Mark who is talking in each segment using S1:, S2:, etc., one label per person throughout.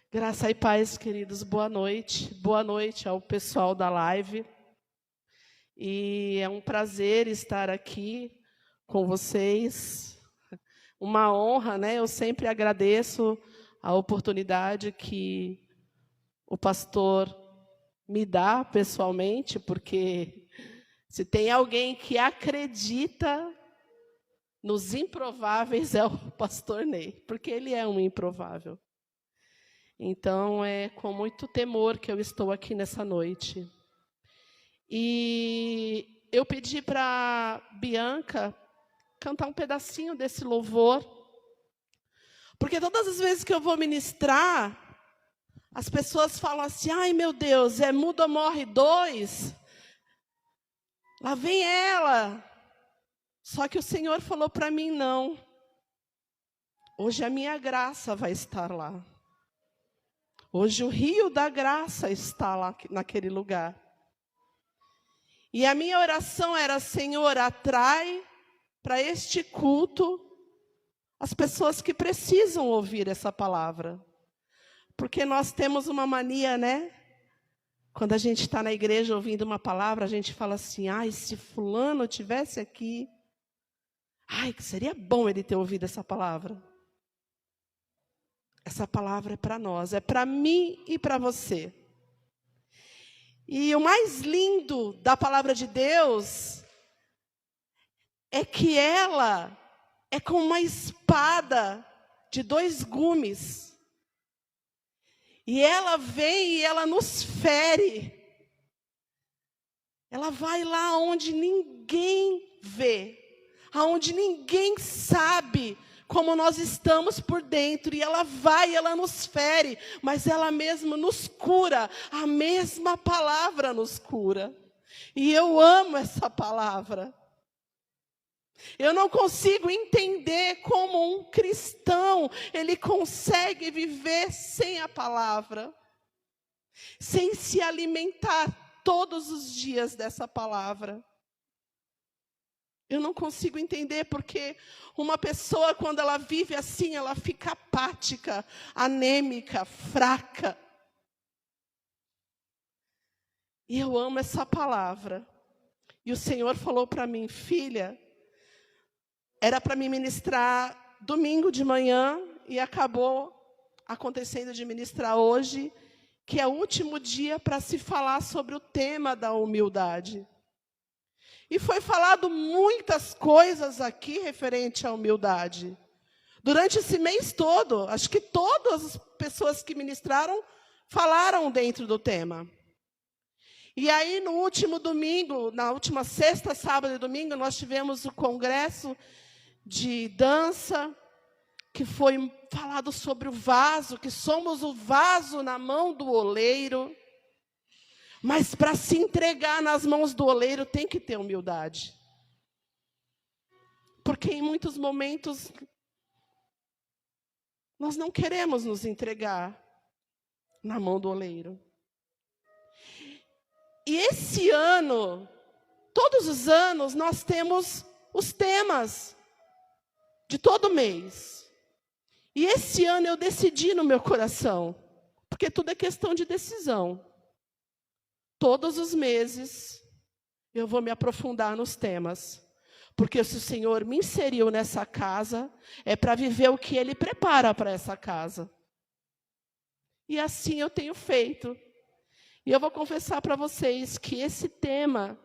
S1: Graça e paz, queridos. Boa noite. Boa noite ao pessoal da live. E é um prazer estar aqui com vocês. Uma honra, né? Eu sempre agradeço a oportunidade que o pastor me dá pessoalmente, porque se tem alguém que acredita nos improváveis é o pastor Ney, porque ele é um improvável. Então, é com muito temor que eu estou aqui nessa noite. E eu pedi para Bianca cantar um pedacinho desse louvor, porque todas as vezes que eu vou ministrar, as pessoas falam assim, ai meu Deus, é mudo ou morre dois? Lá vem ela. Só que o Senhor falou para mim, não. Hoje a minha graça vai estar lá. Hoje o rio da graça está lá naquele lugar. E a minha oração era, Senhor, atrai para este culto as pessoas que precisam ouvir essa palavra. Porque nós temos uma mania, né? Quando a gente está na igreja ouvindo uma palavra, a gente fala assim, ai, se fulano estivesse aqui, ai, que seria bom ele ter ouvido essa palavra. Essa palavra é para nós, é para mim e para você. E o mais lindo da palavra de Deus é que ela é como uma espada de 2 gumes. E ela vem e ela nos fere. Ela vai lá onde ninguém vê, aonde ninguém sabe como nós estamos por dentro, e ela vai, ela nos fere, mas ela mesma nos cura, a mesma palavra nos cura. E eu amo essa palavra. Eu não consigo entender como um cristão, ele consegue viver sem a palavra, sem se alimentar todos os dias dessa palavra. Eu não consigo entender porque uma pessoa, quando ela vive assim, ela fica apática, anêmica, fraca. E eu amo essa palavra. E o Senhor falou para mim, filha, era para me ministrar domingo de manhã e acabou acontecendo de ministrar hoje, que é o último dia para se falar sobre o tema da humildade. E foi falado muitas coisas aqui referente à humildade. Durante esse mês todo, acho que todas as pessoas que ministraram falaram dentro do tema. E aí, no último domingo, na última sexta, sábado e domingo, nós tivemos o congresso de dança, que foi falado sobre o vaso, que somos o vaso na mão do oleiro. Mas para se entregar nas mãos do oleiro tem que ter humildade. Porque em muitos momentos nós não queremos nos entregar na mão do oleiro. E esse ano, todos os anos, nós temos os temas de todo mês. E esse ano eu decidi no meu coração, porque tudo é questão de decisão. Todos os meses, eu vou me aprofundar nos temas. Porque se o Senhor me inseriu nessa casa, é para viver o que Ele prepara para essa casa. E assim eu tenho feito. E eu vou confessar para vocês que esse tema,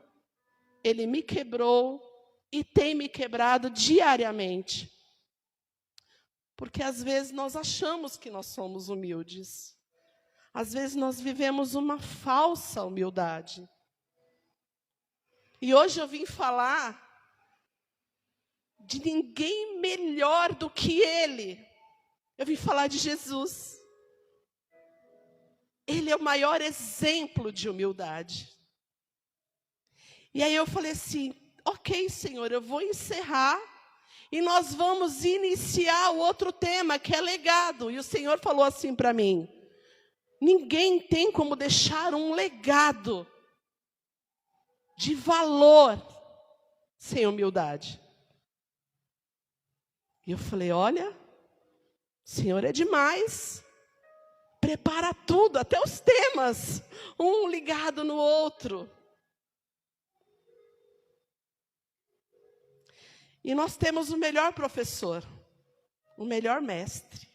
S1: ele me quebrou e tem me quebrado diariamente. Porque às vezes nós achamos que nós somos humildes. Às vezes nós vivemos uma falsa humildade. E hoje eu vim falar de ninguém melhor do que Ele. Eu vim falar de Jesus. Ele é o maior exemplo de humildade. E aí eu falei assim, ok, Senhor, eu vou encerrar e nós vamos iniciar o outro tema, que é legado. E o Senhor falou assim para mim, ninguém tem como deixar um legado de valor sem humildade. E eu falei, olha, o Senhor é demais. prepara tudo, até os temas, um ligado no outro. E nós temos o melhor professor, o melhor mestre,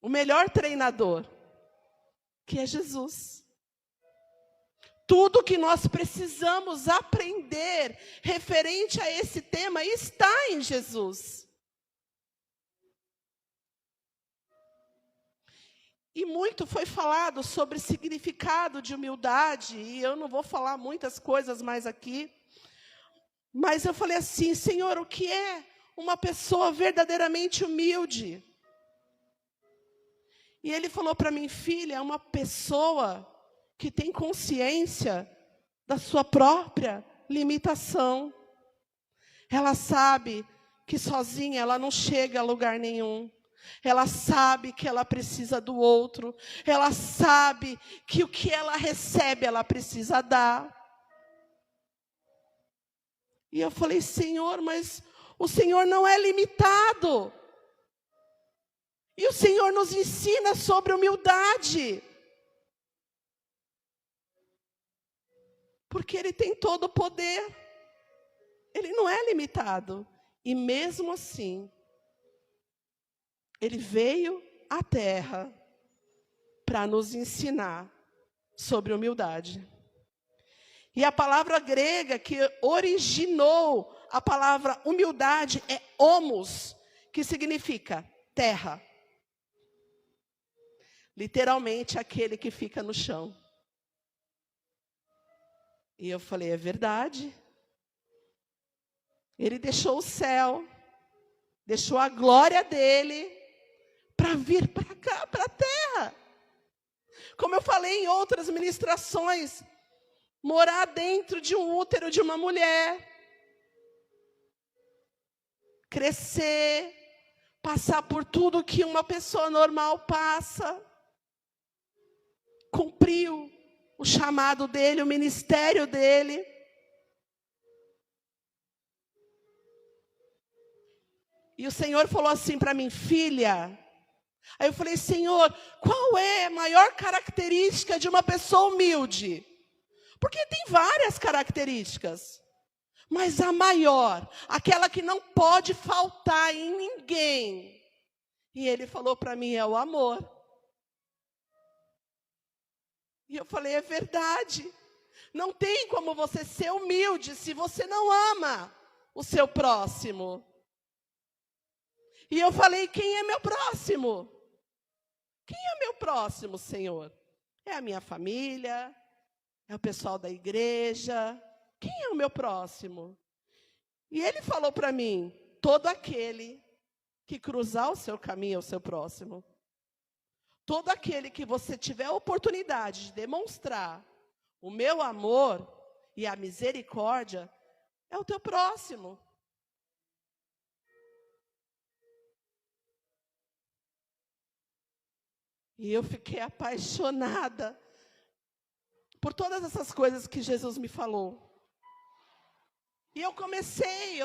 S1: o melhor treinador, que é Jesus. Tudo que nós precisamos aprender referente a esse tema está em Jesus. E muito foi falado sobre significado de humildade, e eu não vou falar muitas coisas mais aqui, mas eu falei assim, Senhor, o que é uma pessoa verdadeiramente humilde? E Ele falou para mim, filha, é uma pessoa que tem consciência da sua própria limitação. Ela sabe que sozinha ela não chega a lugar nenhum. Ela sabe que ela precisa do outro. Ela sabe que o que ela recebe, ela precisa dar. E eu falei, Senhor, mas o Senhor não é limitado. E o Senhor nos ensina sobre humildade. Porque Ele tem todo o poder. Ele não é limitado. E mesmo assim, Ele veio à Terra para nos ensinar sobre humildade. E a palavra grega que originou a palavra humildade é homos, que significa terra. Literalmente, aquele que fica no chão. E eu falei, é verdade. Ele deixou o céu, deixou a glória dele para vir para cá, para a terra. Como eu falei em outras ministrações, morar dentro de um útero de uma mulher, crescer, passar por tudo que uma pessoa normal passa, cumpriu o chamado dele, o ministério dele. E o Senhor falou assim para mim, filha. Aí eu falei, Senhor, qual é a maior característica de uma pessoa humilde? Porque tem várias características. Mas a maior, aquela que não pode faltar em ninguém. E Ele falou para mim, é o amor. E eu falei, é verdade. Não tem como você ser humilde se você não ama o seu próximo. E eu falei, quem é meu próximo? Quem é meu próximo, Senhor? É a minha família? É o pessoal da igreja? Quem é o meu próximo? E Ele falou para mim, todo aquele que cruzar o seu caminho é o seu próximo. Todo aquele que você tiver a oportunidade de demonstrar o meu amor e a misericórdia, é o teu próximo. E eu fiquei apaixonada por todas essas coisas que Jesus me falou. E eu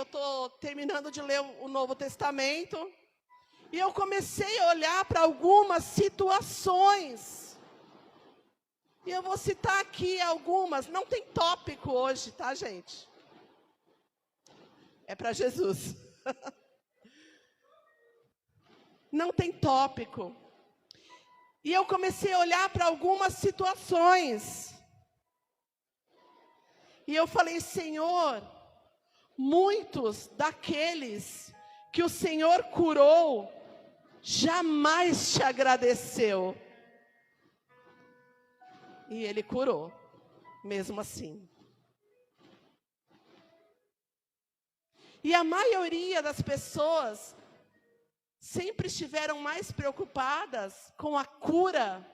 S1: estou terminando de ler o Novo Testamento, e eu comecei a olhar para algumas situações. E eu vou citar aqui algumas, não tem tópico hoje, tá, gente? É para Jesus. Não tem tópico. E eu comecei a olhar para algumas situações. E eu falei, Senhor, muitos daqueles que o Senhor curou, jamais te agradeceu. E Ele curou, mesmo assim. E a maioria das pessoas sempre estiveram mais preocupadas com a cura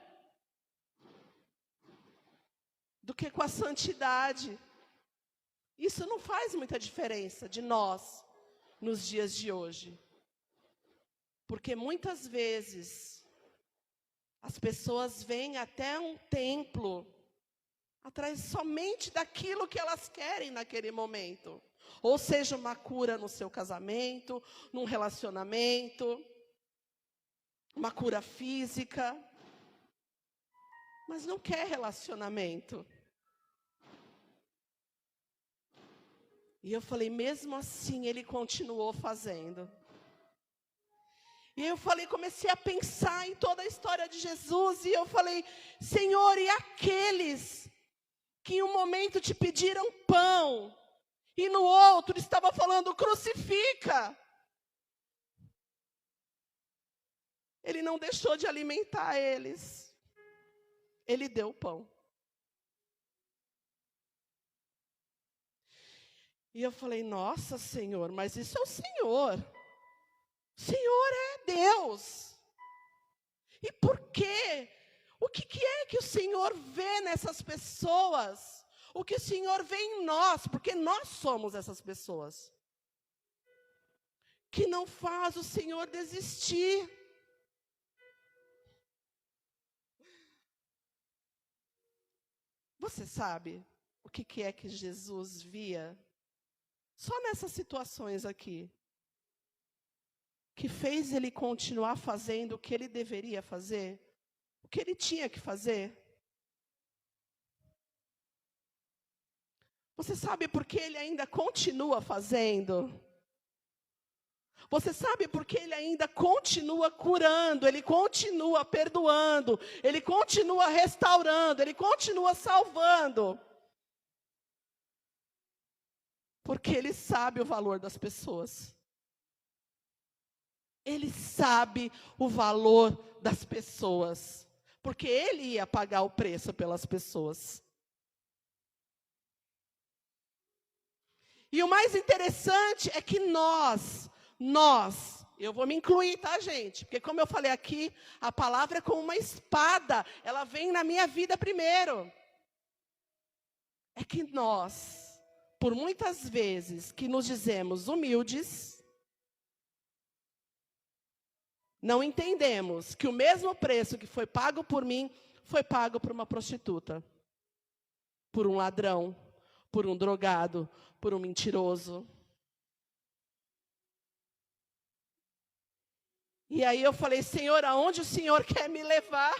S1: do que com a santidade. Isso não faz muita diferença de nós nos dias de hoje. Porque muitas vezes as pessoas vêm até um templo atrás somente daquilo que elas querem naquele momento. Ou seja, uma cura no seu casamento, num relacionamento, uma cura física. mas não quer relacionamento. E eu falei, mesmo assim, ele continuou fazendo. E eu falei, comecei a pensar em toda a história de Jesus, e eu falei, Senhor, e aqueles que em um momento te pediram pão, e no outro estava falando, crucifica. Ele não deixou de alimentar eles. Ele deu o pão. E eu falei, nossa, Senhor, mas isso é o Senhor. O Senhor é Deus. E por quê? O que é que o Senhor vê nessas pessoas? O que o Senhor vê em nós? Porque nós somos essas pessoas. Que não faz o Senhor desistir. Você sabe o que é que Jesus via? Só nessas situações aqui. Que fez ele continuar fazendo o que ele deveria fazer? O que ele tinha que fazer? Você sabe por que ele ainda continua fazendo? Você sabe por que ele ainda continua curando, ele continua perdoando, ele continua restaurando, ele continua salvando? Porque ele sabe o valor das pessoas. Ele sabe o valor das pessoas. Porque ele ia pagar o preço pelas pessoas. E o mais interessante é que nós, eu vou me incluir, tá, gente? Porque como eu falei aqui, a palavra é como uma espada, ela vem na minha vida primeiro. É que nós, por muitas vezes que nos dizemos humildes, não entendemos que o mesmo preço que foi pago por mim, foi pago por uma prostituta, por um ladrão, por um drogado, por um mentiroso. E aí eu falei, Senhor, aonde o Senhor quer me levar?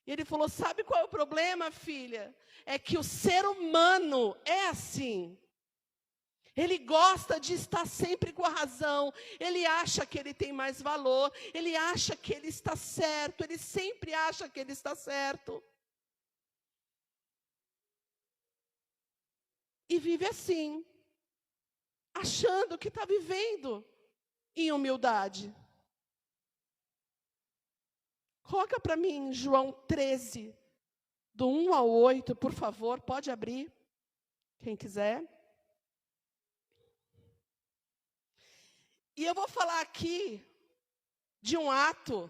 S1: E ele falou, sabe qual é o problema, filha? É que o ser humano é assim. Ele gosta de estar sempre com a razão, ele acha que ele tem mais valor, ele acha que ele está certo, ele sempre acha que ele está certo. E vive assim, achando que está vivendo em humildade. Coloca para mim João 13, do 1 ao 8, por favor, pode abrir, quem quiser. E eu vou falar aqui de um ato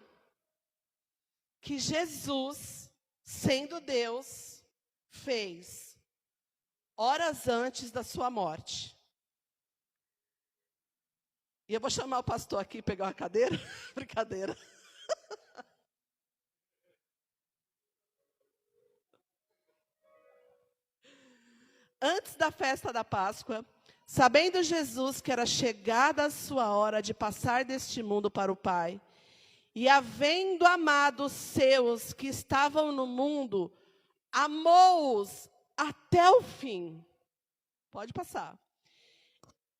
S1: que Jesus, sendo Deus, fez horas antes da sua morte. E eu vou chamar o pastor aqui, pegar uma cadeira. Brincadeira. Antes da festa da Páscoa, sabendo Jesus que era chegada a sua hora de passar deste mundo para o Pai, e havendo amado os seus que estavam no mundo, amou-os até o fim. Pode passar.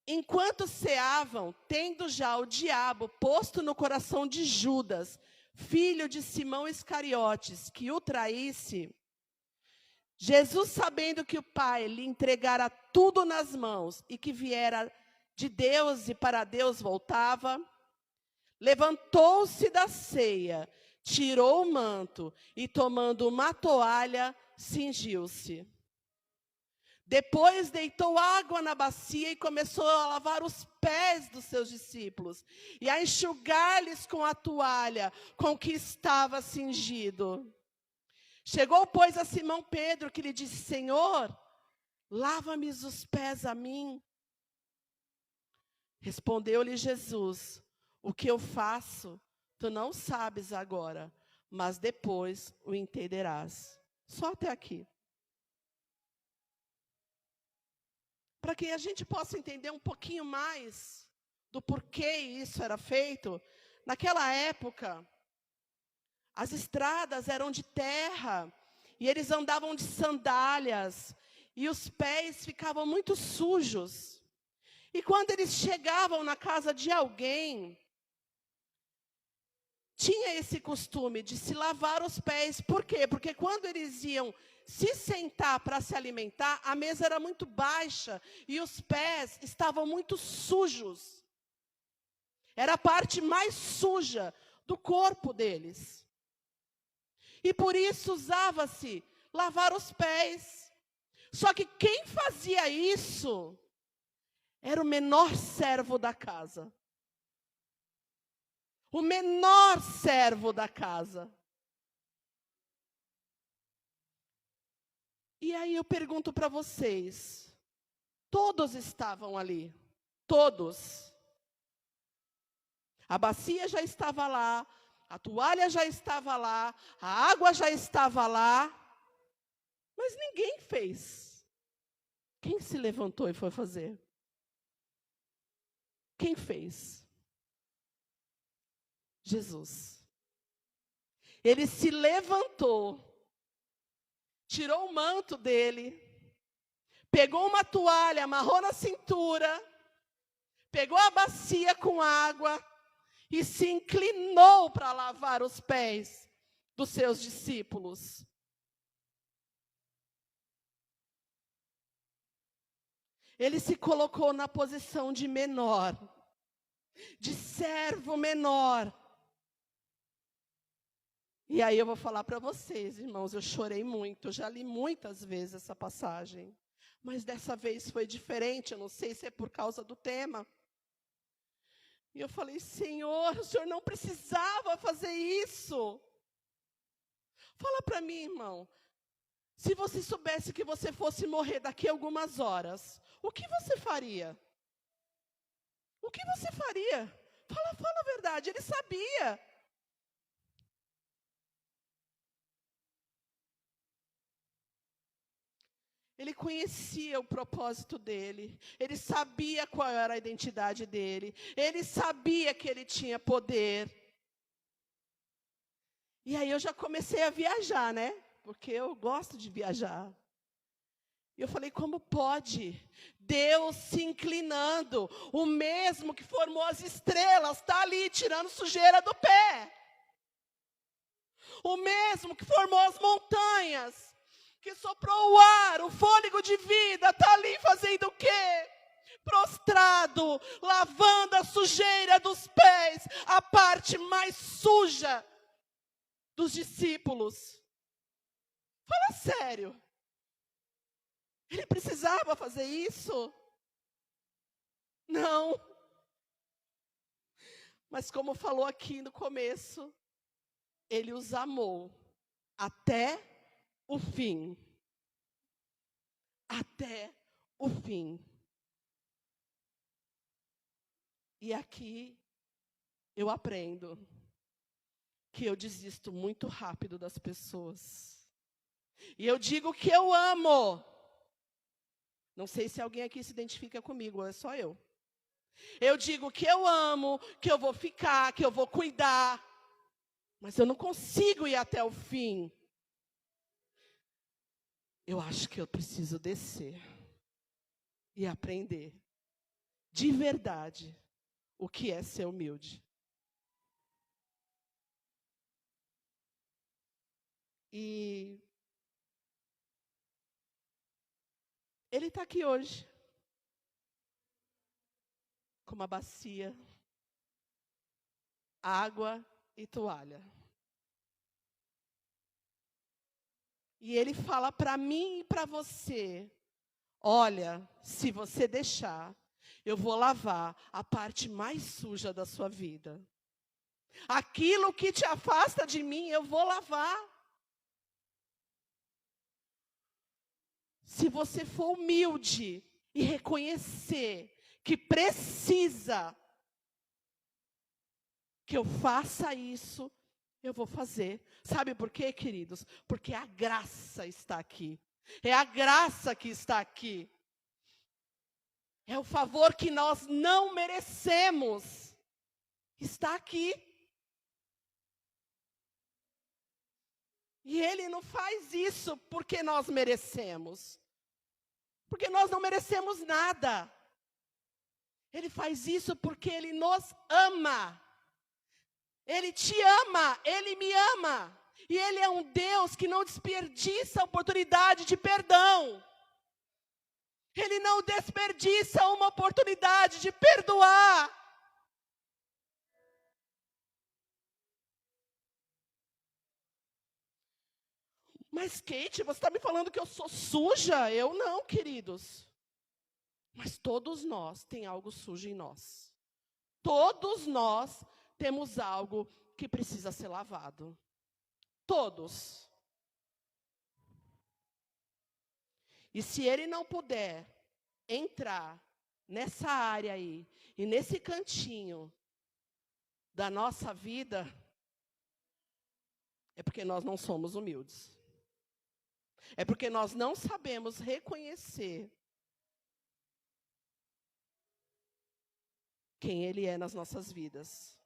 S1: Enquanto ceavam, tendo já o diabo posto no coração de Judas, filho de Simão Iscariotes, que o traísse, Jesus, sabendo que o Pai lhe entregara tudo nas mãos e que viera de Deus e para Deus voltava, levantou-se da ceia, tirou o manto e, tomando uma toalha, cingiu-se. Depois deitou água na bacia e começou a lavar os pés dos seus discípulos e a enxugar-lhes com a toalha com que estava cingido. Chegou, pois, a Simão Pedro, que lhe disse, Senhor, lava-me os pés a mim. Respondeu-lhe Jesus, o que eu faço, tu não sabes agora, mas depois o entenderás. Só até aqui. Para que a gente possa entender um pouquinho mais do porquê isso era feito, naquela época, As estradas eram de terra, e eles andavam de sandálias, e os pés ficavam muito sujos. E quando eles chegavam na casa de alguém, tinha esse costume de se lavar os pés. Por quê? Porque quando eles iam se sentar para se alimentar, a mesa era muito baixa e os pés estavam muito sujos. Era a parte mais suja do corpo deles. E por isso usava-se lavar os pés. Só que quem fazia isso era o menor servo da casa. O menor servo da casa. E aí eu pergunto para vocês, todos estavam ali, todos. A bacia já estava lá, a toalha já estava lá, a água já estava lá, mas ninguém fez. Quem se levantou e foi fazer? Quem fez? Jesus. Ele se levantou, tirou o manto dele, pegou uma toalha, amarrou na cintura, pegou a bacia com água e se inclinou para lavar os pés dos seus discípulos. Ele se colocou na posição de menor, de servo menor. E aí eu vou falar para vocês, irmãos, eu chorei muito, eu já li muitas vezes essa passagem. Mas dessa vez foi diferente, eu não sei se é por causa do tema. E eu falei, Senhor, o Senhor não precisava fazer isso. Fala para mim, irmão, se você soubesse que você fosse morrer daqui a algumas horas, o que você faria? O que você faria? Fala a verdade, ele sabia. Ele conhecia o propósito dele, ele sabia qual era a identidade dele, ele sabia que ele tinha poder. E aí eu já comecei a viajar, né? Porque eu gosto de viajar. E eu falei, como pode? Deus se inclinando, o mesmo que formou as estrelas, está ali tirando sujeira do pé. O mesmo que formou as montanhas, que soprou o ar, o fôlego de vida, está ali fazendo o quê? Prostrado, lavando a sujeira dos pés, a parte mais suja dos discípulos. Fala sério. Ele precisava fazer isso? Não. Mas como falou aqui no começo, ele os amou até o fim. Até o fim. E aqui eu aprendo que eu desisto muito rápido das pessoas. E eu digo que eu amo. Não sei se alguém aqui se identifica comigo, é só eu. Eu digo que eu amo, que eu vou ficar, que eu vou cuidar. Mas eu não consigo ir até o fim. Eu acho que eu preciso descer e aprender, de verdade, o que é ser humilde. E ele está aqui hoje, com uma bacia, água e toalha. E ele fala para mim e para você, olha, se você deixar, eu vou lavar a parte mais suja da sua vida. Aquilo que te afasta de mim, eu vou lavar. Se você for humilde e reconhecer que precisa que eu faça isso, eu vou fazer. Sabe por quê, queridos? Porque a graça está aqui. É a graça que está aqui. É o favor que nós não merecemos. Está aqui. E Ele não faz isso porque nós merecemos. Porque nós não merecemos nada. Ele faz isso porque Ele nos ama. Ele te ama, Ele me ama. E Ele é um Deus que não desperdiça a oportunidade de perdão. Ele não desperdiça uma oportunidade de perdoar. Mas, Kate, você está me falando que eu sou suja? Eu não, queridos. Mas todos nós tem algo sujo em nós. Todos nós temos algo que precisa ser lavado. Todos. E se Ele não puder entrar nessa área aí, e nesse cantinho da nossa vida, é porque nós não somos humildes. É porque nós não sabemos reconhecer quem Ele é nas nossas vidas.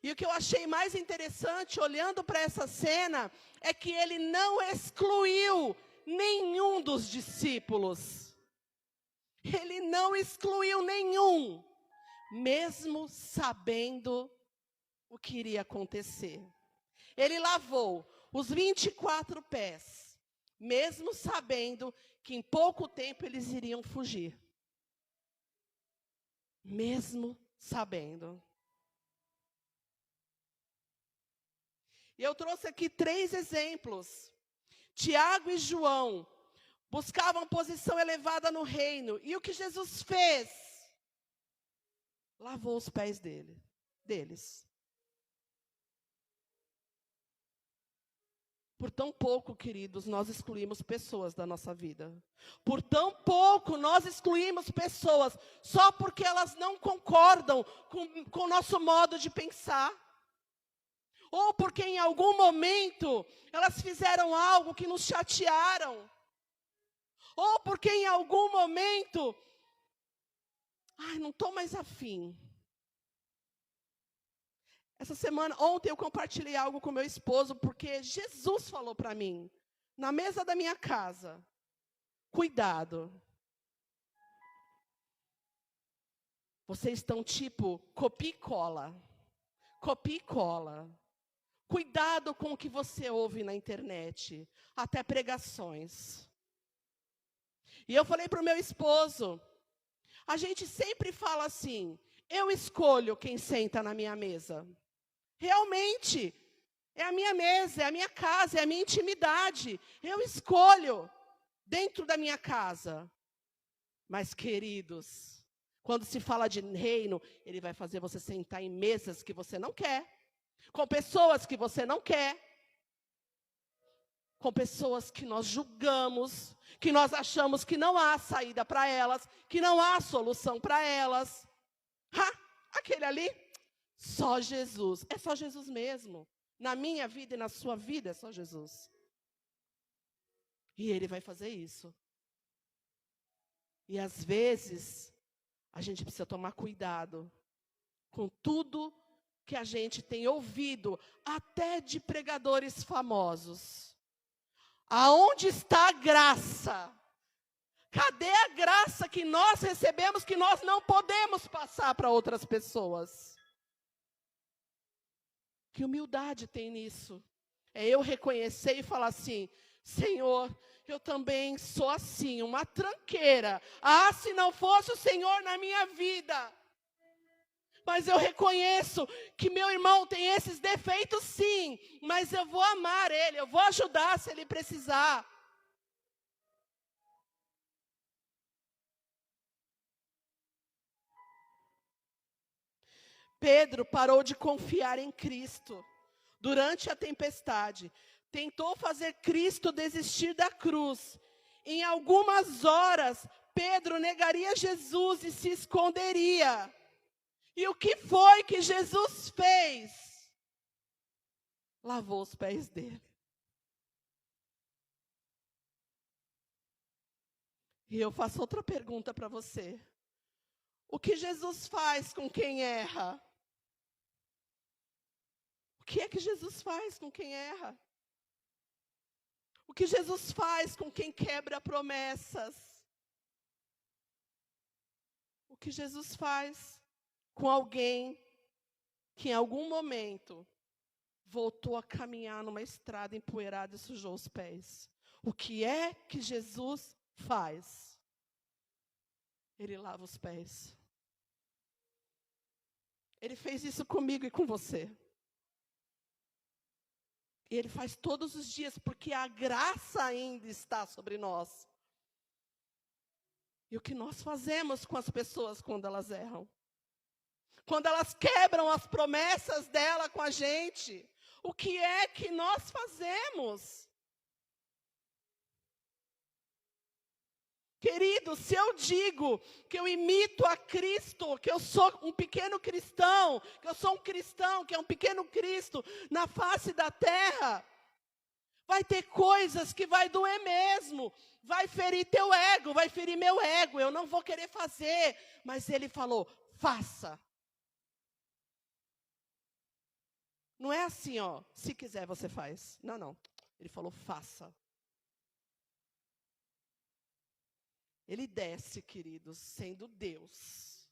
S1: E o que eu achei mais interessante, olhando para essa cena, é que Ele não excluiu nenhum dos discípulos. Ele não excluiu nenhum, mesmo sabendo o que iria acontecer. Ele lavou os 24 pés, mesmo sabendo que em pouco tempo eles iriam fugir. Mesmo sabendo. E eu trouxe aqui 3 exemplos. Tiago e João buscavam posição elevada no reino. E o que Jesus fez? Lavou os pés deles. Por tão pouco, queridos, nós excluímos pessoas da nossa vida. Por tão pouco nós excluímos pessoas só porque elas não concordam com o nosso modo de pensar. Ou porque em algum momento elas fizeram algo que nos chatearam. Ou porque em algum momento, não estou mais afim. Essa semana, ontem eu compartilhei algo com meu esposo, porque Jesus falou para mim, na mesa da minha casa, cuidado. Vocês estão tipo copia e cola. Copia e cola. Cuidado com o que você ouve na internet, até pregações. E eu falei para o meu esposo, a gente sempre fala assim, eu escolho quem senta na minha mesa. Realmente, é a minha mesa, é a minha casa, é a minha intimidade. Eu escolho dentro da minha casa. Mas, queridos, quando se fala de reino, Ele vai fazer você sentar em mesas que você não quer. Com pessoas que você não quer. Com pessoas que nós julgamos, que nós achamos que não há saída para elas, que não há solução para elas. Aquele ali, só Jesus. É só Jesus mesmo. Na minha vida e na sua vida é só Jesus. E Ele vai fazer isso. E às vezes, a gente precisa tomar cuidado com tudo que a gente tem ouvido, até de pregadores famosos. Aonde está a graça? Cadê a graça que nós recebemos, que nós não podemos passar para outras pessoas? Que humildade tem nisso? É eu reconhecer e falar assim, Senhor, eu também sou assim, uma tranqueira. Se não fosse o Senhor na minha vida. Mas eu reconheço que meu irmão tem esses defeitos sim, mas eu vou amar ele, eu vou ajudar se ele precisar. Pedro parou de confiar em Cristo durante a tempestade. Tentou fazer Cristo desistir da cruz. Em algumas horas, Pedro negaria Jesus e se esconderia. E o que foi que Jesus fez? Lavou os pés dele. E eu faço outra pergunta para você. O que Jesus faz com quem erra? O que é que Jesus faz com quem erra? O que Jesus faz com quem quebra promessas? O que Jesus faz com alguém que em algum momento voltou a caminhar numa estrada empoeirada e sujou os pés? O que é que Jesus faz? Ele lava os pés. Ele fez isso comigo e com você. E Ele faz todos os dias, porque a graça ainda está sobre nós. E o que nós fazemos com as pessoas quando elas erram? Quando elas quebram as promessas dela com a gente? O que é que nós fazemos? Querido, se eu digo que eu imito a Cristo, que eu sou um pequeno cristão, que eu sou um cristão, que é um pequeno Cristo na face da terra, vai ter coisas que vai doer mesmo, vai ferir teu ego, vai ferir meu ego, eu não vou querer fazer, mas Ele falou, faça. Não é assim, ó, se quiser você faz. Não, não. Ele falou, faça. Ele desce, queridos, sendo Deus.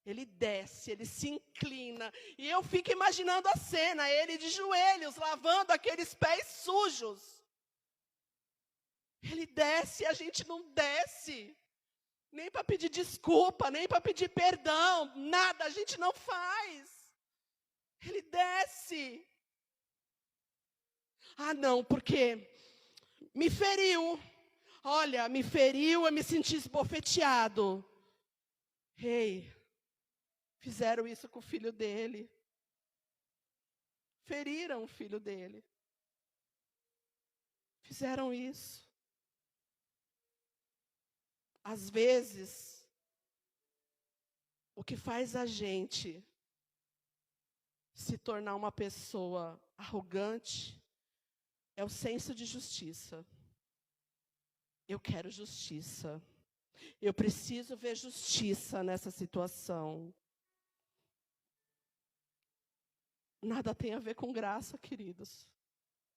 S1: Ele desce, ele se inclina. E eu fico imaginando a cena, ele de joelhos, lavando aqueles pés sujos. Ele desce e a gente não desce. Nem para pedir desculpa, nem para pedir perdão. Nada, a gente não faz. Ele desce. Ah, não, porque me feriu. Olha, me feriu, eu me senti esbofeteado. Ei, fizeram isso com o filho dele. Feriram o filho dele. Fizeram isso. Às vezes, o que faz a gente se tornar uma pessoa arrogante é o senso de justiça. Eu quero justiça. Eu preciso ver justiça nessa situação. Nada tem a ver com graça, queridos.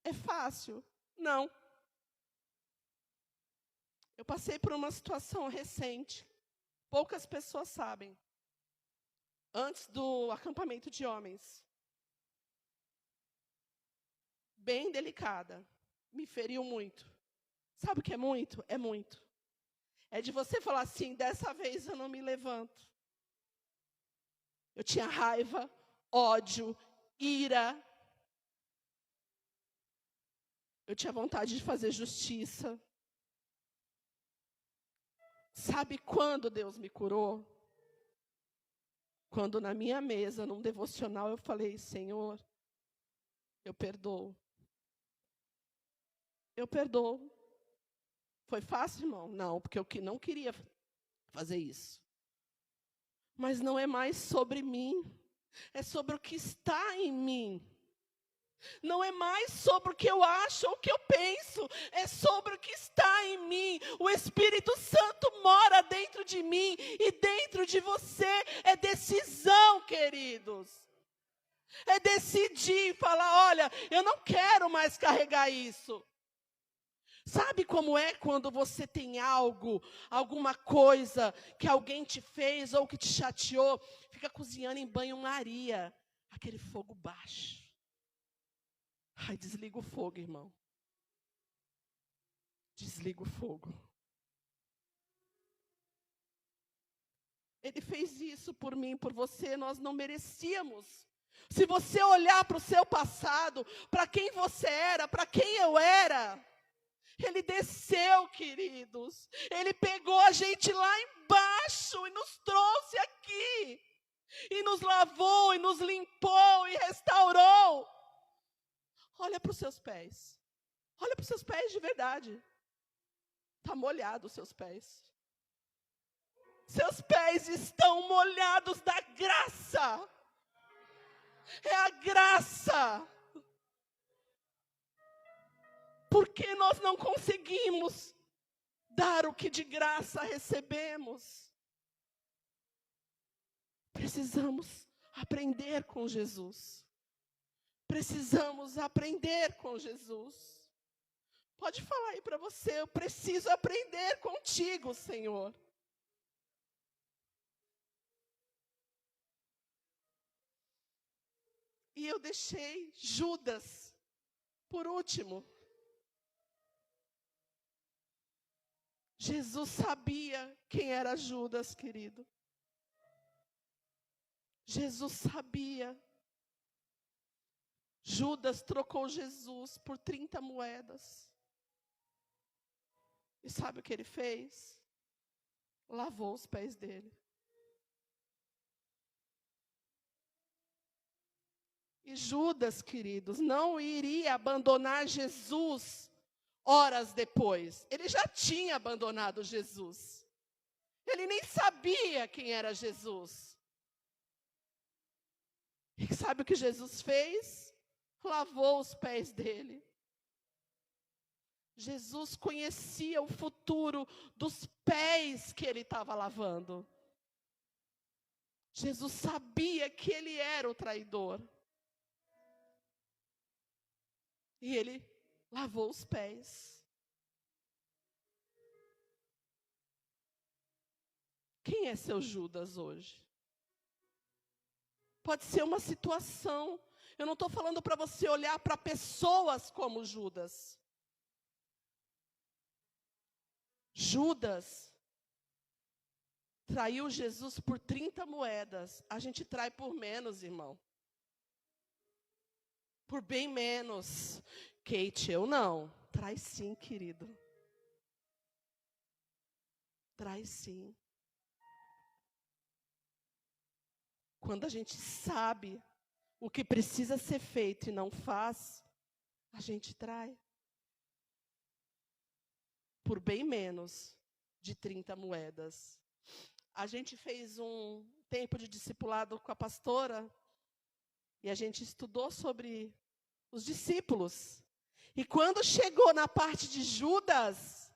S1: É fácil? Não. Eu passei por uma situação recente. Poucas pessoas sabem. Antes do acampamento de homens. Bem delicada. Me feriu muito. Sabe o que é muito? É muito. É de você falar assim, dessa vez eu não me levanto. Eu tinha raiva, ódio, ira. Eu tinha vontade de fazer justiça. Sabe quando Deus me curou? Quando na minha mesa, num devocional, eu falei, Senhor, eu perdoo. Eu perdoo. Foi fácil, irmão? Não, porque eu não queria fazer isso. Mas não é mais sobre mim. É sobre o que está em mim. Não é mais sobre o que eu acho ou o que eu penso. É sobre o que está em mim. O Espírito Santo mora dentro de mim e dentro de você. É decisão, queridos. É decidir e falar, olha, eu não quero mais carregar isso. Sabe como é quando você tem algo, alguma coisa que alguém te fez ou que te chateou, fica cozinhando em banho-maria, aquele fogo baixo. Ai, desliga o fogo, irmão. Desliga o fogo. Ele fez isso por mim, por você, nós não merecíamos. Se você olhar para o seu passado, para quem você era, para quem eu era, Ele desceu, queridos. Ele pegou a gente lá embaixo e nos trouxe aqui. E nos lavou, e nos limpou, e restaurou. Olha para os seus pés. Olha para os seus pés de verdade. Está molhado os seus pés. Seus pés estão molhados da graça. É a graça. Porque nós não conseguimos dar o que de graça recebemos. Precisamos aprender com Jesus. precisamos aprender com Jesus. Pode falar aí para você, eu preciso aprender contigo, Senhor. E eu deixei Judas por último. Jesus sabia quem era Judas, querido. Jesus sabia. Judas trocou Jesus por 30 moedas. E sabe o que ele fez? Lavou os pés dele. E Judas, queridos, não iria abandonar Jesus horas depois. Ele já tinha abandonado Jesus. Ele nem sabia quem era Jesus. E sabe o que Jesus fez? Lavou os pés dele. Jesus conhecia o futuro dos pés que ele estava lavando. Jesus sabia que ele era o traidor. E ele lavou os pés. Quem é seu Judas hoje? Pode ser uma situação. Eu não estou falando para você olhar para pessoas como Judas. Judas traiu Jesus por 30 moedas. A gente trai por menos, irmão. Por bem menos. Kate, eu não. Trai sim, querido. Trai sim. Quando a gente sabe o que precisa ser feito e não faz, a gente trai. Por bem menos de 30 moedas. A gente fez um tempo de discipulado com a pastora e a gente estudou sobre os discípulos. E quando chegou na parte de Judas,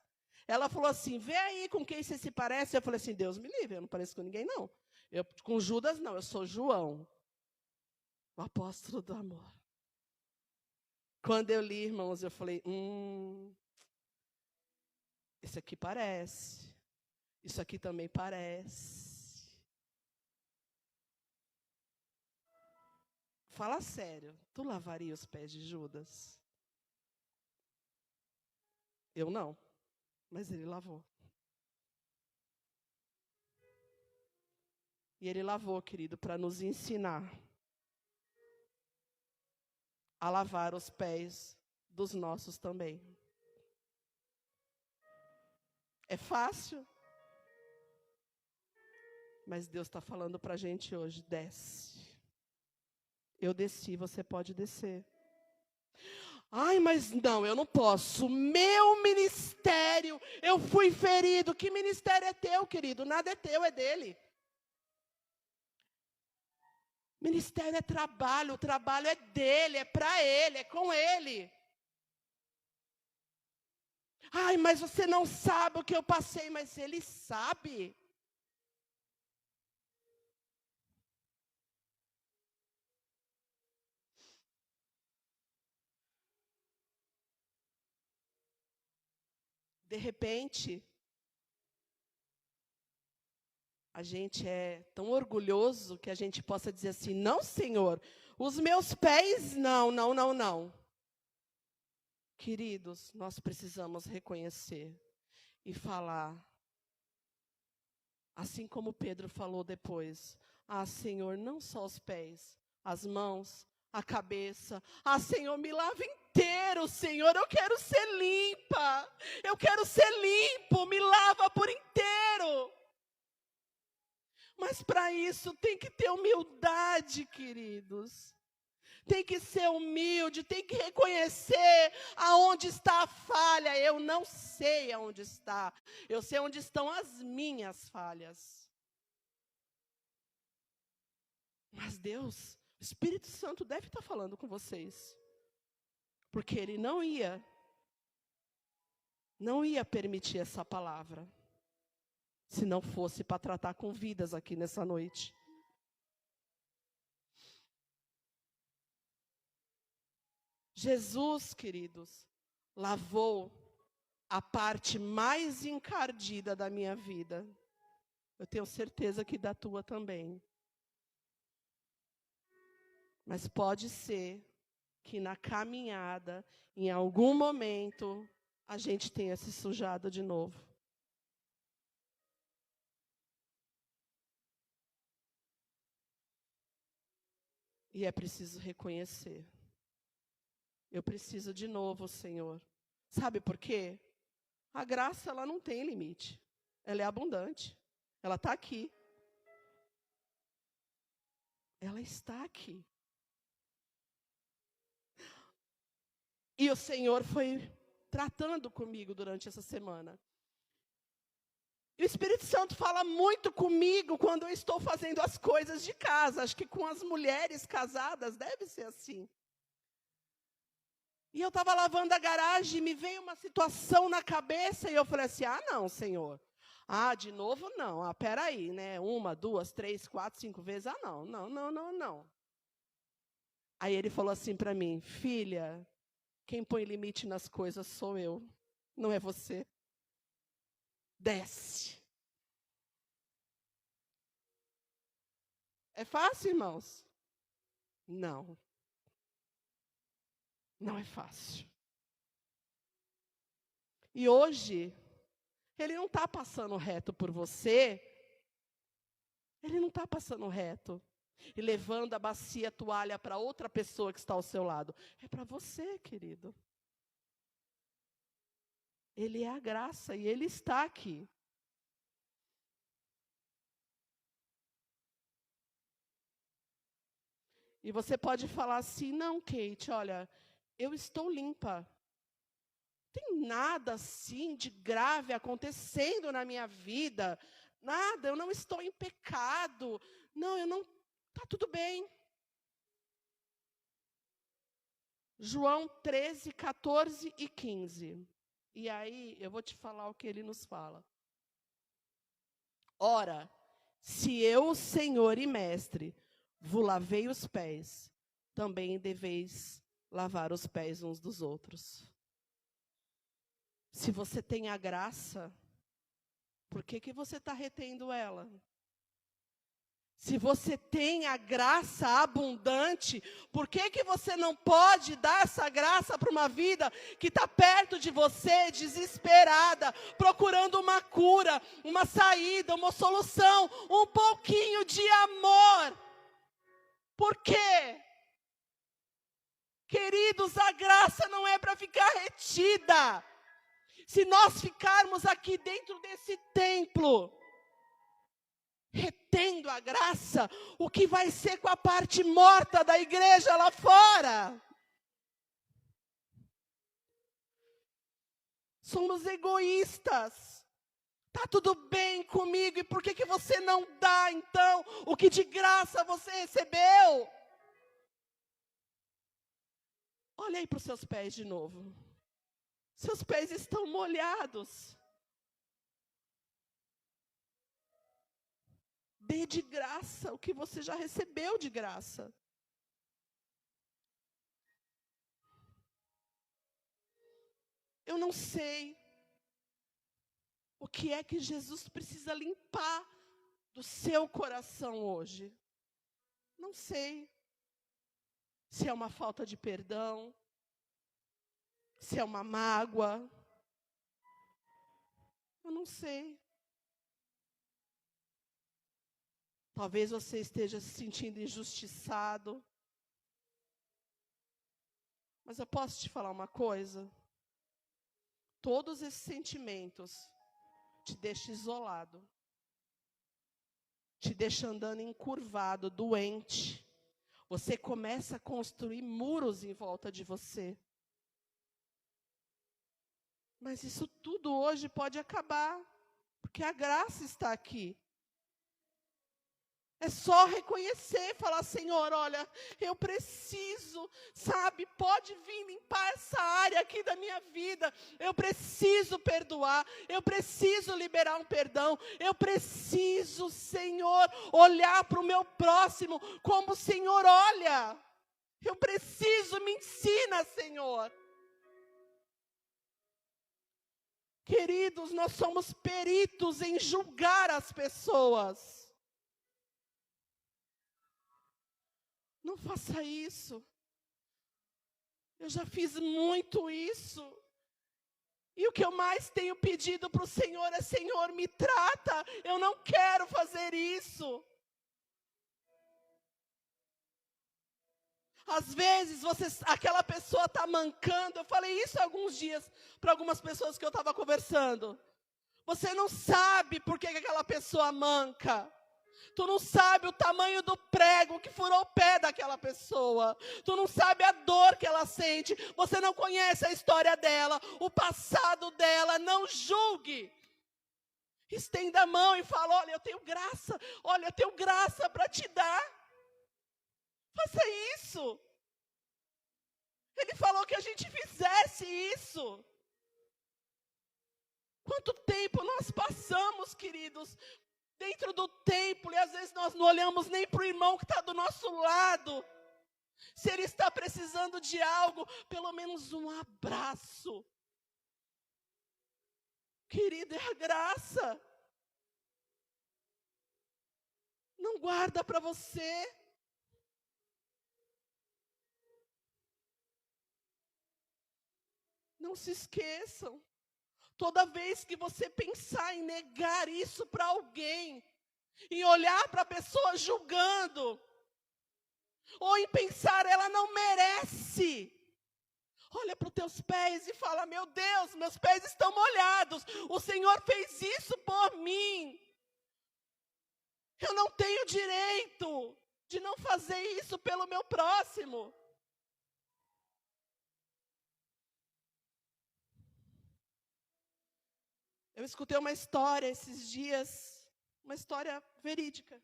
S1: ela falou assim, vê aí com quem você se parece. Eu falei assim, Deus me livre, eu não pareço com ninguém não. Com Judas não, eu sou João, o apóstolo do amor. Quando eu li, irmãos, eu falei, esse aqui parece. Isso aqui também parece. Fala sério, tu lavaria os pés de Judas? Eu não, mas ele lavou. E ele lavou, querido, para nos ensinar a lavar os pés dos nossos também. É fácil? Mas Deus está falando para a gente hoje, desce. Eu desci, você pode descer. Ai, mas não, eu não posso. Meu ministério, eu fui ferido. Que ministério é teu, querido? Nada é teu, é dele. Ministério é trabalho, o trabalho é dele, é para ele, é com ele. Ai, mas você não sabe o que eu passei, mas ele sabe. De repente, a gente é tão orgulhoso que a gente possa dizer assim, não, Senhor, os meus pés, não. Queridos, nós precisamos reconhecer e falar, assim como Pedro falou depois, Senhor, não só os pés, as mãos, a cabeça. Senhor, me lava inteiro, Senhor, eu quero ser limpa, eu quero ser limpo, me lava por inteiro. Mas para isso tem que ter humildade, queridos. Tem que ser humilde, tem que reconhecer aonde está a falha. Eu não sei aonde está. Eu sei onde estão as minhas falhas. Mas Deus, o Espírito Santo deve estar falando com vocês. Porque Ele não ia permitir essa palavra. Se não fosse para tratar com vidas aqui nessa noite. Jesus, queridos, lavou a parte mais encardida da minha vida. Eu tenho certeza que da tua também. Mas pode ser que na caminhada, em algum momento, a gente tenha se sujado de novo. E é preciso reconhecer. Eu preciso de novo, Senhor. Sabe por quê? A graça, ela não tem limite. Ela é abundante. Ela está aqui. Ela está aqui. E o Senhor foi tratando comigo durante essa semana. E o Espírito Santo fala muito comigo quando eu estou fazendo as coisas de casa. Acho que com as mulheres casadas deve ser assim. E eu estava lavando a garagem e me veio uma situação na cabeça e eu falei assim, não, Senhor. De novo não. Peraí, né? 1, 2, 3, 4, 5 vezes. Não. Aí ele falou assim para mim, filha, quem põe limite nas coisas sou eu, não é você. Desce. É fácil, irmãos? Não. Não é fácil. E hoje, ele não está passando reto por você. Ele não está passando reto. E levando a bacia, a toalha para outra pessoa que está ao seu lado. É para você, querido. Ele é a graça e ele está aqui. E você pode falar assim, não, Kate, olha, eu estou limpa. Não tem nada assim de grave acontecendo na minha vida. Nada, eu não estou em pecado. Não, está tudo bem. João 13, 14 e 15. E aí, eu vou te falar o que ele nos fala. Ora, se eu, Senhor e Mestre, vos lavei os pés, também deveis lavar os pés uns dos outros. Se você tem a graça, por que você está retendo ela? Se você tem a graça abundante, por que você não pode dar essa graça para uma vida que está perto de você, desesperada, procurando uma cura, uma saída, uma solução, um pouquinho de amor? Por quê? Queridos, a graça não é para ficar retida. Se nós ficarmos aqui dentro desse templo, retendo a graça, o que vai ser com a parte morta da igreja lá fora? Somos egoístas. Está tudo bem comigo, e por que você não dá, então, o que de graça você recebeu? Olha aí para os seus pés de novo. Seus pés estão molhados. Dê de graça o que você já recebeu de graça. Eu não sei o que é que Jesus precisa limpar do seu coração hoje. Não sei. Se é uma falta de perdão, se é uma mágoa. Eu não sei. Talvez você esteja se sentindo injustiçado. Mas eu posso te falar uma coisa? Todos esses sentimentos te deixam isolado. Te deixam andando encurvado, doente. Você começa a construir muros em volta de você. Mas isso tudo hoje pode acabar. Porque a graça está aqui. É só reconhecer, falar, Senhor, olha, eu preciso, sabe, pode vir limpar essa área aqui da minha vida. Eu preciso perdoar, eu preciso liberar um perdão. Eu preciso, Senhor, olhar para o meu próximo como o Senhor olha. Eu preciso, me ensina, Senhor. Queridos, nós somos peritos em julgar as pessoas. Não faça isso. Eu já fiz muito isso. E o que eu mais tenho pedido para o Senhor é: Senhor, me trata. Eu não quero fazer isso. Às vezes, aquela pessoa está mancando. Eu falei isso há alguns dias para algumas pessoas que eu estava conversando. Você não sabe por que aquela pessoa manca. Tu não sabe o tamanho do prego que furou o pé daquela pessoa. Tu não sabe a dor que ela sente. Você não conhece a história dela, o passado dela. Não julgue. Estenda a mão e fala: olha, eu tenho graça. Olha, eu tenho graça para te dar. Faça isso. Ele falou que a gente fizesse isso. Quanto tempo nós passamos, queridos, dentro do templo, e às vezes nós não olhamos nem para o irmão que está do nosso lado. Se ele está precisando de algo, pelo menos um abraço. Querido, é a graça. Não guarda para você. Não se esqueçam. Toda vez que você pensar em negar isso para alguém, em olhar para a pessoa julgando, ou em pensar, ela não merece. Olha para os teus pés e fala: meu Deus, meus pés estão molhados. O Senhor fez isso por mim. Eu não tenho direito de não fazer isso pelo meu próximo. Eu escutei uma história esses dias, uma história verídica,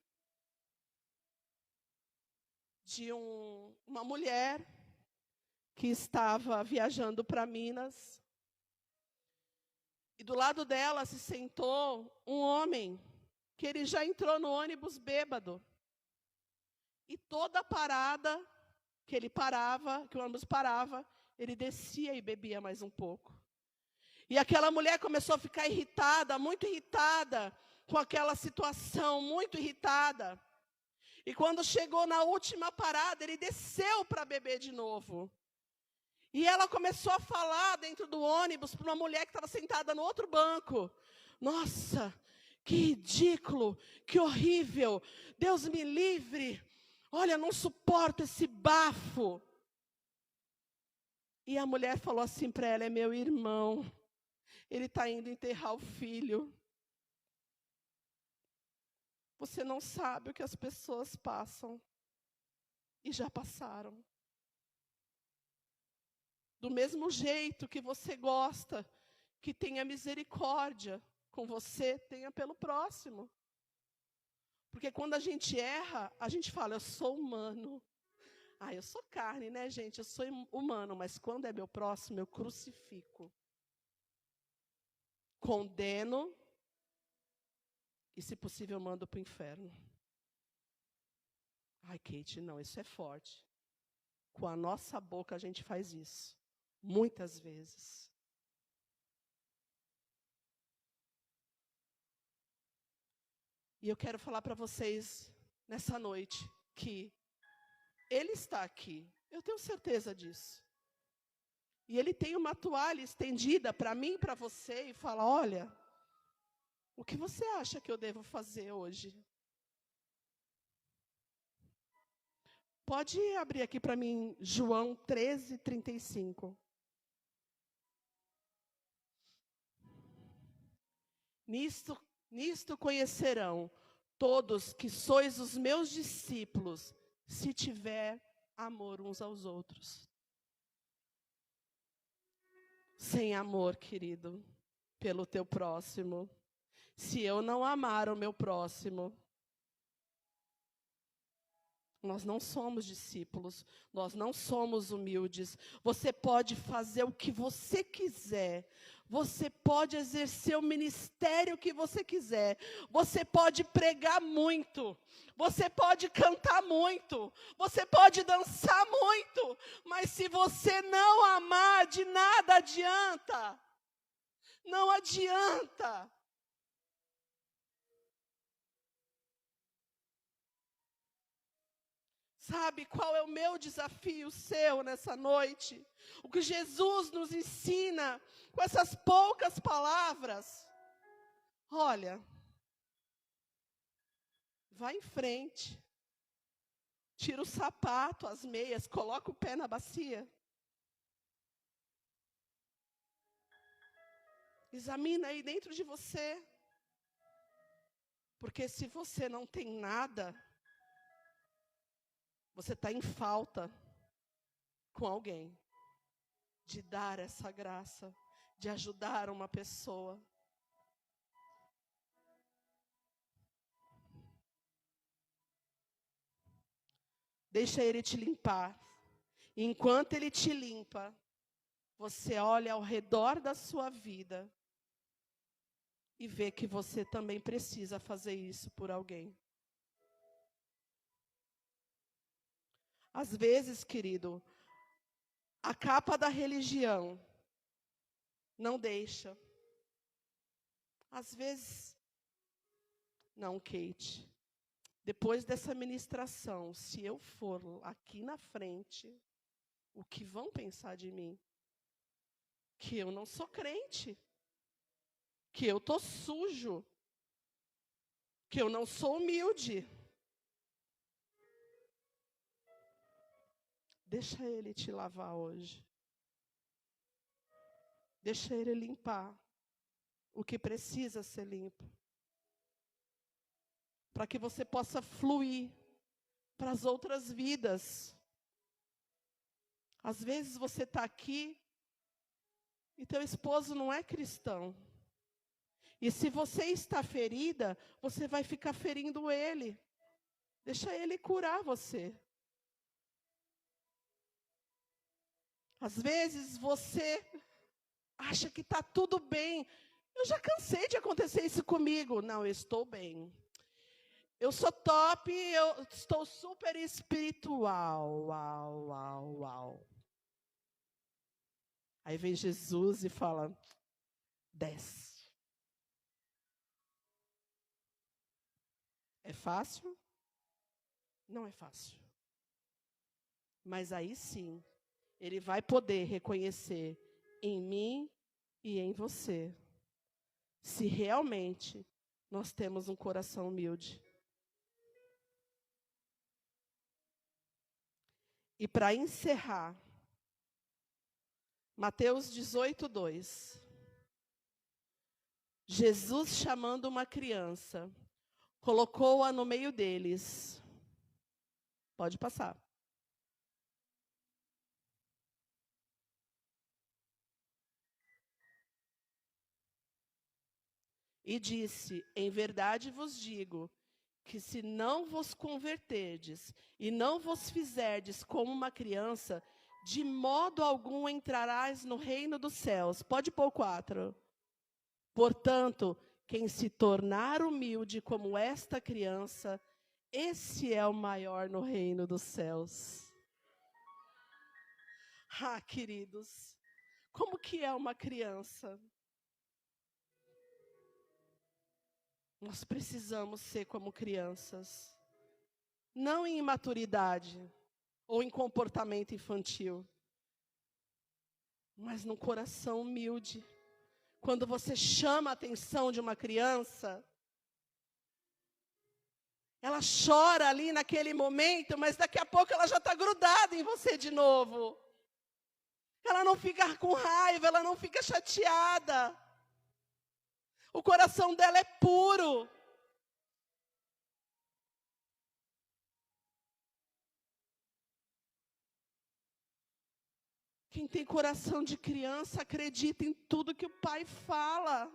S1: de uma mulher que estava viajando para Minas, e do lado dela se sentou um homem, que ele já entrou no ônibus bêbado, e toda parada que ele parava, que o ônibus parava, ele descia e bebia mais um pouco. E aquela mulher começou a ficar irritada, muito irritada com aquela situação, muito irritada. E quando chegou na última parada, ele desceu para beber de novo. E ela começou a falar dentro do ônibus para uma mulher que estava sentada no outro banco: nossa, que ridículo, que horrível, Deus me livre, olha, não suporto esse bafo. E a mulher falou assim para ela: é meu irmão, ele está indo enterrar o filho. Você não sabe o que as pessoas passam e já passaram. Do mesmo jeito que você gosta que tenha misericórdia com você, tenha pelo próximo. Porque quando a gente erra, a gente fala: eu sou humano. Ah, eu sou carne, né, gente? Eu sou humano, mas quando é meu próximo, eu crucifico. Condeno e, se possível, mando para o inferno. Ai, Kate, não, isso é forte. Com a nossa boca a gente faz isso. Muitas vezes. E eu quero falar para vocês nessa noite que Ele está aqui. Eu tenho certeza disso. E Ele tem uma toalha estendida para mim e para você e fala: olha, o que você acha que eu devo fazer hoje? Pode abrir aqui para mim João 13:35. Nisto conhecerão todos que sois os meus discípulos, se tiver amor uns aos outros. Sem amor, querido, pelo teu próximo, se eu não amar o meu próximo, Nós não somos discípulos, nós não somos humildes. Você pode fazer o que você quiser, você pode exercer o ministério que você quiser, você pode pregar muito, você pode cantar muito, você pode dançar muito, mas se você não amar, de nada adianta. Não adianta. Sabe qual é o meu desafio seu nessa noite? O que Jesus nos ensina com essas poucas palavras? Olha, vai em frente, tira o sapato, as meias, coloca o pé na bacia. Examina aí dentro de você. Porque se você não tem nada, você está em falta com alguém de dar essa graça, de ajudar uma pessoa. Deixa Ele te limpar. E enquanto Ele te limpa, você olha ao redor da sua vida e vê que você também precisa fazer isso por alguém. Às vezes, querido, a capa da religião não deixa. Às vezes, não, Kate. Depois dessa ministração, se eu for aqui na frente, o que vão pensar de mim? Que eu não sou crente. Que eu estou sujo. Que eu não sou humilde. Deixa Ele te lavar hoje. Deixa Ele limpar o que precisa ser limpo. Para que você possa fluir para as outras vidas. Às vezes você está aqui e teu esposo não é cristão. E se você está ferida, você vai ficar ferindo ele. Deixa ele curar você. Às vezes você acha que está tudo bem. Eu já cansei de acontecer isso comigo. Não, eu estou bem. Eu sou top, eu estou super espiritual. Uau, uau, uau. Aí vem Jesus e fala, desce. É fácil? Não é fácil. Mas aí sim, Ele vai poder reconhecer em mim e em você, se realmente nós temos um coração humilde. E para encerrar, Mateus 18:2. Jesus, chamando uma criança, colocou-a no meio deles. Pode passar. E disse, em verdade vos digo, que se não vos converterdes e não vos fizerdes como uma criança, de modo algum entrarás no reino dos céus. Pode pôr 4. Portanto, quem se tornar humilde como esta criança, esse é o maior no reino dos céus. Ah, queridos, como que é uma criança? Nós precisamos ser como crianças. Não em imaturidade ou em comportamento infantil, mas num coração humilde. Quando você chama a atenção de uma criança, ela chora ali naquele momento, mas daqui a pouco ela já está grudada em você de novo. Ela não fica com raiva, ela não fica chateada. O coração dela é puro. Quem tem coração de criança acredita em tudo que o pai fala.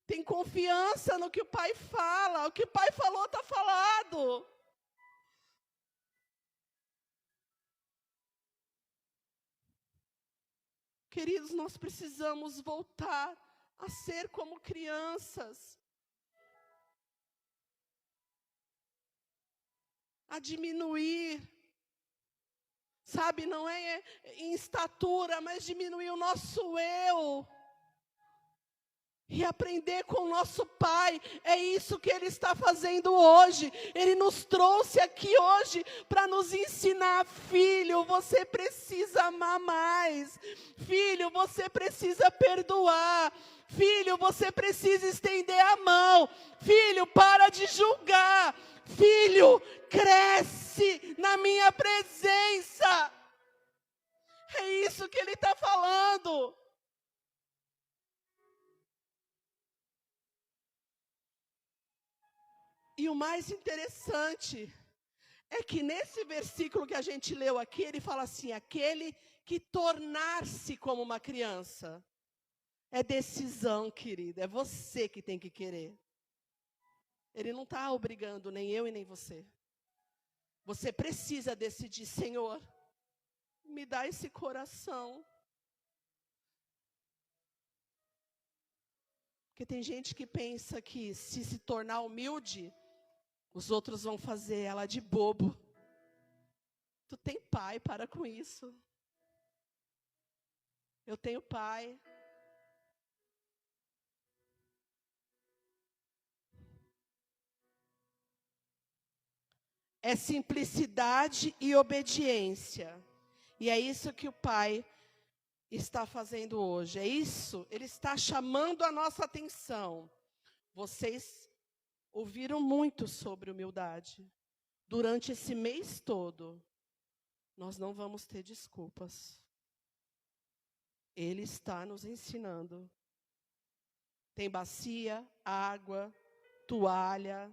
S1: Tem confiança no que o pai fala. O que o pai falou está falado. Queridos, nós precisamos voltar a ser como crianças. A diminuir. Sabe, não é em estatura, mas diminuir o nosso eu. E aprender com o nosso Pai. É isso que Ele está fazendo hoje. Ele nos trouxe aqui hoje para nos ensinar. Filho, você precisa amar mais. Filho, você precisa perdoar. Filho, você precisa estender a mão. Filho, para de julgar. Filho, cresce na minha presença. É isso que Ele está falando. E o mais interessante é que nesse versículo que a gente leu aqui, ele fala assim, aquele que tornar-se como uma criança. É decisão, querida, é você que tem que querer. Ele não está obrigando nem eu e nem você. Você precisa decidir, Senhor, me dá esse coração. Porque tem gente que pensa que se tornar humilde, os outros vão fazer ela de bobo. Tu tem pai, para com isso. Eu tenho pai. É simplicidade e obediência. E é isso que o Pai está fazendo hoje. É isso, Ele está chamando a nossa atenção. Vocês ouviram muito sobre humildade. Durante esse mês todo, nós não vamos ter desculpas. Ele está nos ensinando. Tem bacia, água, toalha.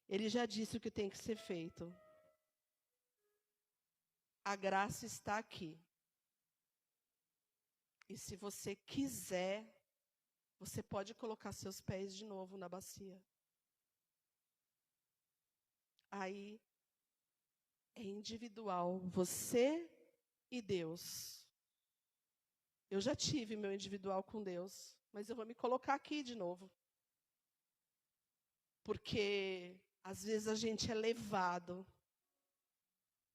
S1: Ele já disse o que tem que ser feito. A graça está aqui. E se você quiser, você pode colocar seus pés de novo na bacia. Aí é individual, você e Deus. Eu já tive meu individual com Deus, mas eu vou me colocar aqui de novo. Porque às vezes a gente é levado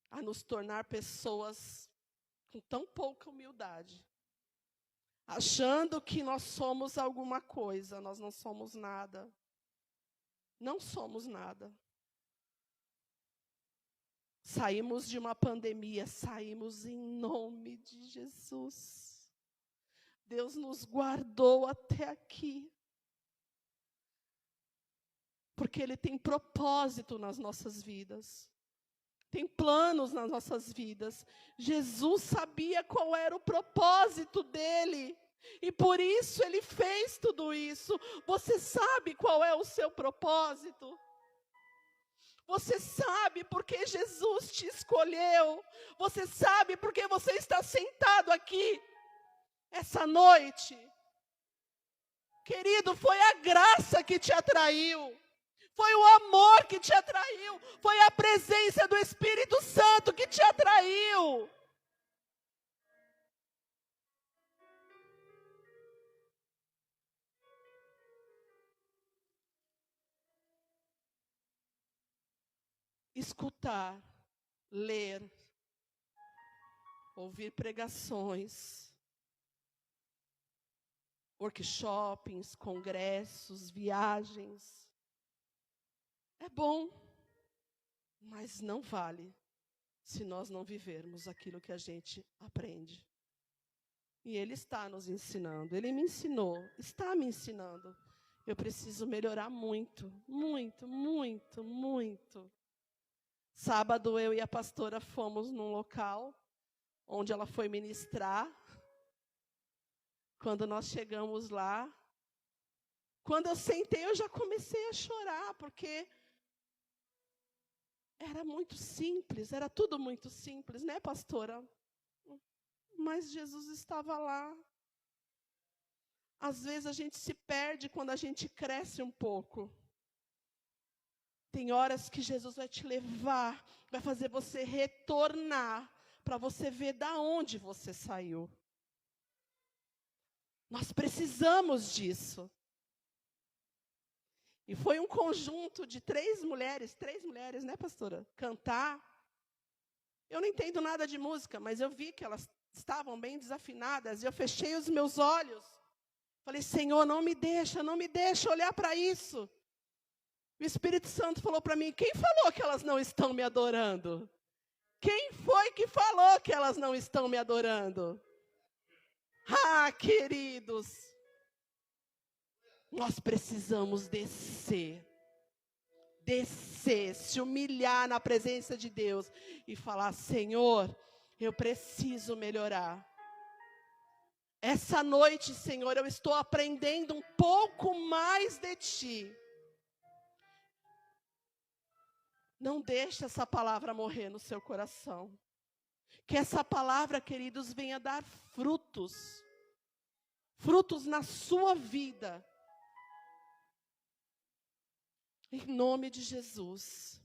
S1: a nos tornar pessoas com tão pouca humildade. Achando que nós somos alguma coisa, nós não somos nada. Não somos nada. Saímos de uma pandemia, saímos em nome de Jesus. Deus nos guardou até aqui. Porque Ele tem propósito nas nossas vidas. Tem planos nas nossas vidas. Jesus sabia qual era o propósito dele. E por isso Ele fez tudo isso. Você sabe qual é o seu propósito? Você sabe porque Jesus te escolheu. Você sabe porque você está sentado aqui essa noite. Querido, foi a graça que te atraiu. Foi o amor que te atraiu. Foi a presença do Espírito Santo que te atraiu. Escutar, ler, ouvir pregações, workshops, congressos, viagens. É bom, mas não vale se nós não vivermos aquilo que a gente aprende. E Ele está nos ensinando, Ele me ensinou, está me ensinando. Eu preciso melhorar muito, muito, muito, muito. Sábado, eu e a pastora fomos num local onde ela foi ministrar. Quando nós chegamos lá, quando eu sentei, eu já comecei a chorar, porque era muito simples, era tudo muito simples, né, pastora? Mas Jesus estava lá. Às vezes a gente se perde quando a gente cresce um pouco. Tem horas que Jesus vai te levar, vai fazer você retornar, para você ver da onde você saiu. Nós precisamos disso. E foi um conjunto de três mulheres, né, pastora? Cantar. Eu não entendo nada de música, mas eu vi que elas estavam bem desafinadas, e eu fechei os meus olhos. Falei, Senhor, não me deixa olhar para isso. O Espírito Santo falou para mim, quem falou que elas não estão me adorando? Quem foi que falou que elas não estão me adorando? Ah, queridos, nós precisamos descer, se humilhar na presença de Deus e falar, Senhor, eu preciso melhorar. Essa noite, Senhor, eu estou aprendendo um pouco mais de Ti. Não deixe essa palavra morrer no seu coração. Que essa palavra, queridos, venha dar frutos. Frutos na sua vida. Em nome de Jesus.